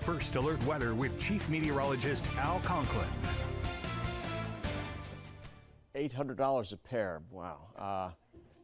First Alert Weather with Chief Meteorologist Al Conklin. $800 a pair. Wow.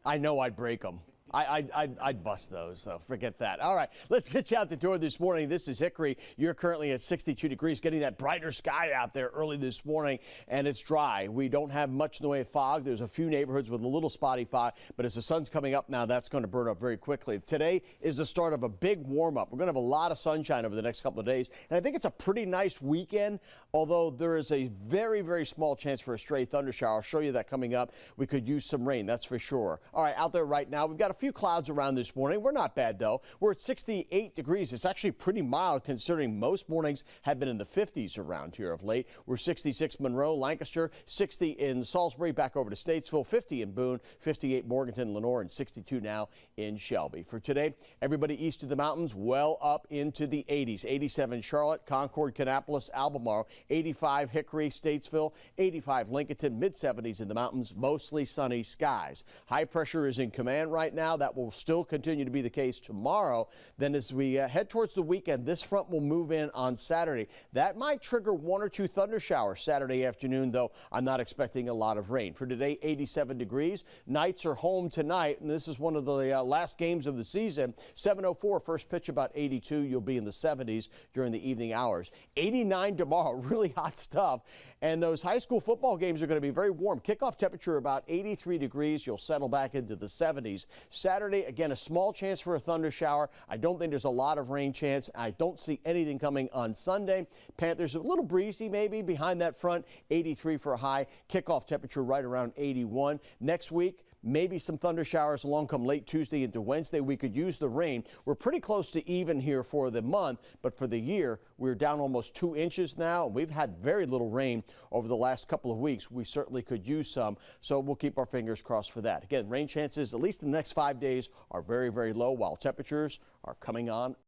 I know I'd break them. I'd bust those, so forget that. All right, let's get you out the door this morning. This is Hickory. You're currently at 62 degrees, getting that brighter sky out there early this morning, and it's dry. We don't have much in the way of fog. There's a few neighborhoods with a little spotty fog, but as the sun's coming up now, that's going to burn up very quickly. Today is the start of a big warm-up. We're going to have a lot of sunshine over the next couple of days, and I think it's a pretty nice weekend, although there is a very, very small chance for a stray thunder shower. I'll show you that coming up. We could use some rain, that's for sure. All right, out there right now, we've got a few clouds around this morning. We're not bad, though. We're at 68 degrees. It's actually pretty mild considering most mornings have been in the 50s around here of late. We're 66 Monroe, Lancaster, 60 in Salisbury, back over to Statesville, 50 in Boone, 58 Morganton, Lenore, and 62 now in Shelby. For today, everybody east of the mountains well up into the 80s. 87 Charlotte, Concord, Kannapolis, Albemarle, 85 Hickory, Statesville, 85 Lincolnton, mid-70s in the mountains, mostly sunny skies. High pressure is in command right now. That will still continue to be the case tomorrow. Then as we head towards the weekend, this front will move in on Saturday. That might trigger one or two thunder showers Saturday afternoon, though I'm not expecting a lot of rain. For today, 87 degrees. Knights are home tonight, and this is one of the last games of the season. 7:04, first pitch about 82. You'll be in the 70s during the evening hours. 89 tomorrow, really hot stuff. And those high school football games are going to be very warm. Kickoff temperature about 83 degrees. You'll settle back into the 70s. Saturday, again, a small chance for a thunder shower. I don't think there's a lot of rain chance. I don't see anything coming on Sunday. Panthers a little breezy maybe behind that front. 83 for a high. Kickoff temperature right around 81. Next week, maybe some thunder showers along come late Tuesday into Wednesday. We could use the rain. We're pretty close to even here for the month, but for the year, we're down almost 2 inches now. We've had very little rain over the last couple of weeks. We certainly could use some, so we'll keep our fingers crossed for that. Again, rain chances, at least in the next 5 days, are very, very low, while temperatures are coming on